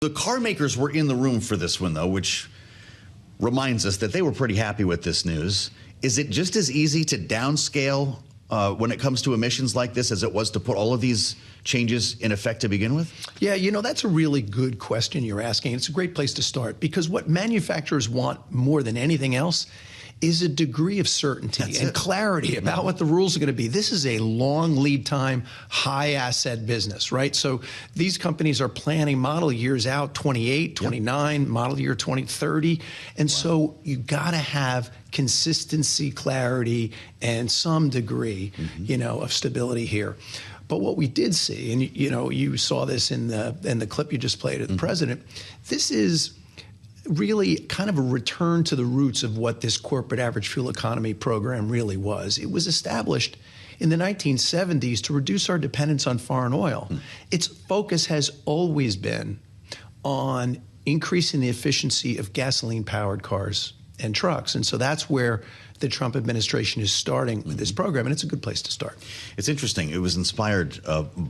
The car makers were in the room for this one, though, which reminds us that they were pretty happy with this news. Is it just as easy to downscale when it comes to emissions like this as it was to put all of these changes in effect to begin with? Yeah, you know, that's a really good question you're asking. It's a great place to start because what manufacturers want more than anything else is a degree of certainty and clarity about what the rules are going to be. This is a long lead time, high asset business, right? So these companies are planning model years out, 28, 29, model year 2030. And so you got to have consistency, clarity, and some degree, you know, of stability here. But what we did see, and you know, you saw this in the clip you just played of the president, this is really kind of a return to the roots of what this corporate average fuel economy program really was. It was established in the 1970s to reduce our dependence on foreign oil. Its focus has always been on increasing the efficiency of gasoline-powered cars and trucks. And so that's where the Trump administration is starting with this program, and it's a good place to start. It's interesting. It was inspired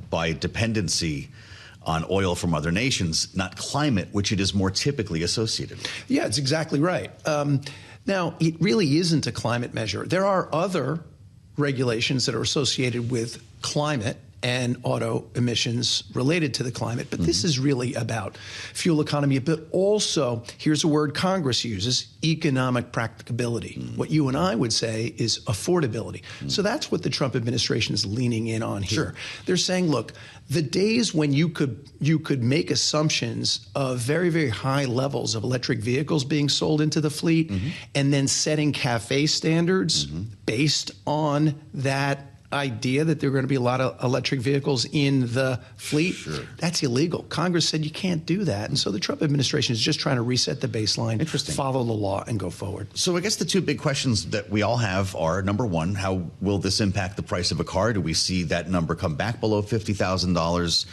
by dependency on oil from other nations, not climate, which it is more typically associated with. Yeah, it's exactly right. Now, it really isn't a climate measure. There are other regulations that are associated with climate and auto emissions related to the climate, but this is really about fuel economy, but also, here's a word Congress uses, economic practicability. What you and I would say is affordability. So that's what the Trump administration is leaning in on here. They're saying, look, the days when you could make assumptions of very, very high levels of electric vehicles being sold into the fleet and then setting CAFE standards based on that idea that there are going to be a lot of electric vehicles in the fleet, that's illegal. Congress said you can't do that. And so the Trump administration is just trying to reset the baseline, follow the law, and go forward. So I guess the two big questions that we all have are, number one, how will this impact the price of a car? Do we see that number come back below $50,000?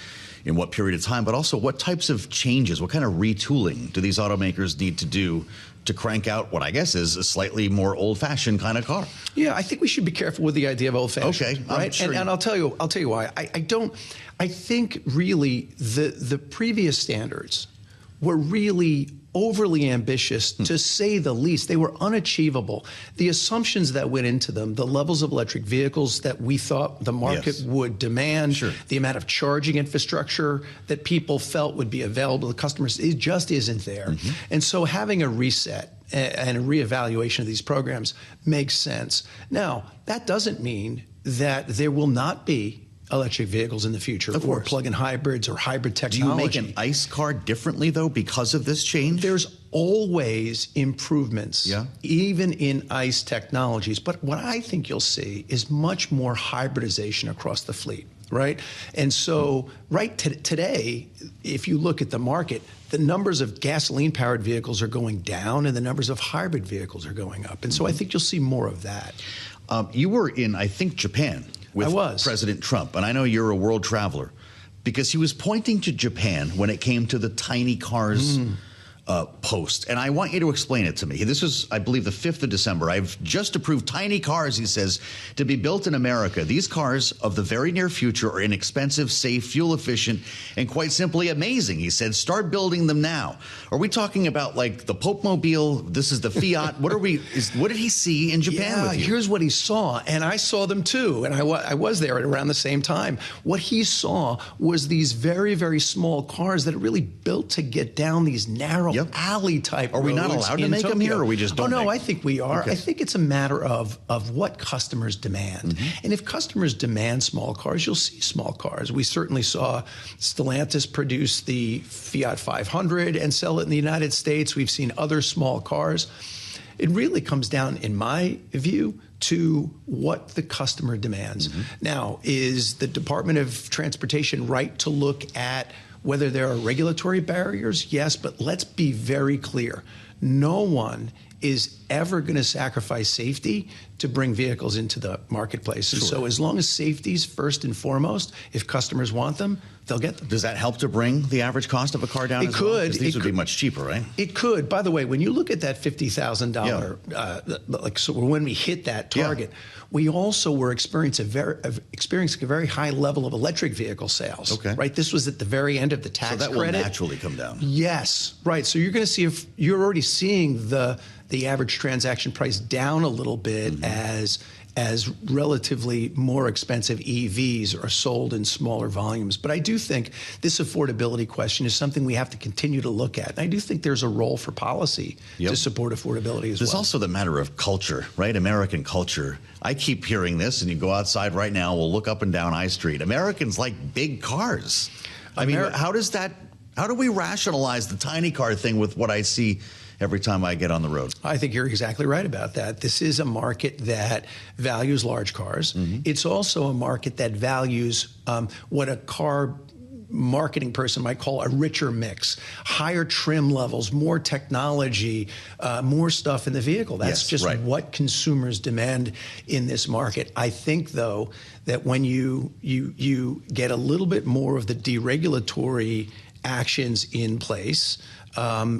In what period of time? But also, what types of changes, what kind of retooling do these automakers need to do to crank out what I guess is a slightly more old-fashioned kind of car? Yeah, I think we should be careful with the idea of old-fashioned. Okay, right? Sure. And I'll tell you why. I think really the previous standards were really overly ambitious, to say the least. They were unachievable. The assumptions that went into them, the levels of electric vehicles that we thought the market would demand, the amount of charging infrastructure that people felt would be available to customers, it just isn't there. And so having a reset and a reevaluation of these programs makes sense. Now, that doesn't mean that there will not be electric vehicles in the future, or plug-in hybrids or hybrid technology. Do you make an ICE car differently, though, because of this change? There's always improvements, even in ICE technologies. But what I think you'll see is much more hybridization across the fleet, right? And so today, if you look at the market, the numbers of gasoline-powered vehicles are going down and the numbers of hybrid vehicles are going up. And so I think you'll see more of that. You were in, I think, Japan with President Trump, and I know you're a world traveler, because he was pointing to Japan when it came to the tiny cars post. And I want you to explain it to me. This was, I believe, the 5th of December. I've just approved tiny cars, he says, to be built in America. These cars of the very near future are inexpensive, safe, fuel efficient, and quite simply amazing. He said, start building them now. Are we talking about like the Pope Mobile? This is the Fiat. What did he see in Japan with you? Here's what he saw, and I saw them too, and I was there at around the same time. What he saw was these very, very small cars that are really built to get down these narrow alley type roads. Are we not allowed to make them here, or we just don't? Oh, no, I think we are. I think it's a matter of what customers demand. And if customers demand small cars, you'll see small cars. We certainly saw Stellantis produce the Fiat 500 and sell it in the United States. We've seen other small cars. It really comes down, in my view, to what the customer demands. Now, is the Department of Transportation right to look at whether there are regulatory barriers? Yes, but let's be very clear. No one is ever going to sacrifice safety to bring vehicles into the marketplace. And so as long as safety's first and foremost, if customers want them, they'll get them. Does that help to bring the average cost of a car down? It could. These would be much cheaper, right? It could. By the way, when you look at that $50,000, so when we hit that target, we also were experiencing a very high level of electric vehicle sales. Okay. Right. This was at the very end of the tax credit. So that will naturally come down. Yes. Right. So you're going to see, if you're already seeing the average transaction price down a little bit as relatively more expensive EVs are sold in smaller volumes. But I do think this affordability question is something we have to continue to look at. And I do think there's a role for policy to support affordability as well. There's also the matter of culture, right? American culture. I keep hearing this, and you go outside right now, we'll look up and down I Street. Americans like big cars. I mean, how do we rationalize the tiny car thing with what I see every time I get on the road? I think you're exactly right about that. This is a market that values large cars. It's also a market that values what a car marketing person might call a richer mix, higher trim levels, more technology, more stuff in the vehicle. That's what consumers demand in this market. I think, though, that when you get a little bit more of the deregulatory actions in place,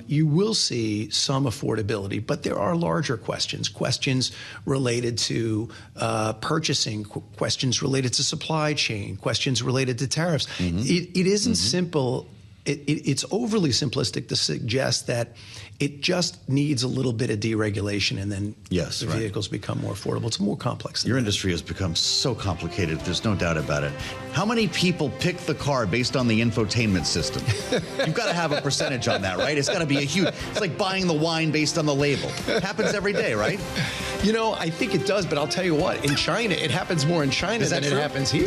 you will see some affordability, but there are larger questions related to purchasing, questions related to supply chain, questions related to tariffs. It isn't simple. It's overly simplistic to suggest that it just needs a little bit of deregulation and then the vehicles become more affordable. It's more complex than Your that. industry has become so complicated. There's no doubt about it. How many people pick the car based on the infotainment system? You've got to have a percentage on that, right? It's got to be a huge, it's like buying the wine based on the label. It happens every day, right? You know, I think it does, but I'll tell you what, in China, it happens more in China than it happens here.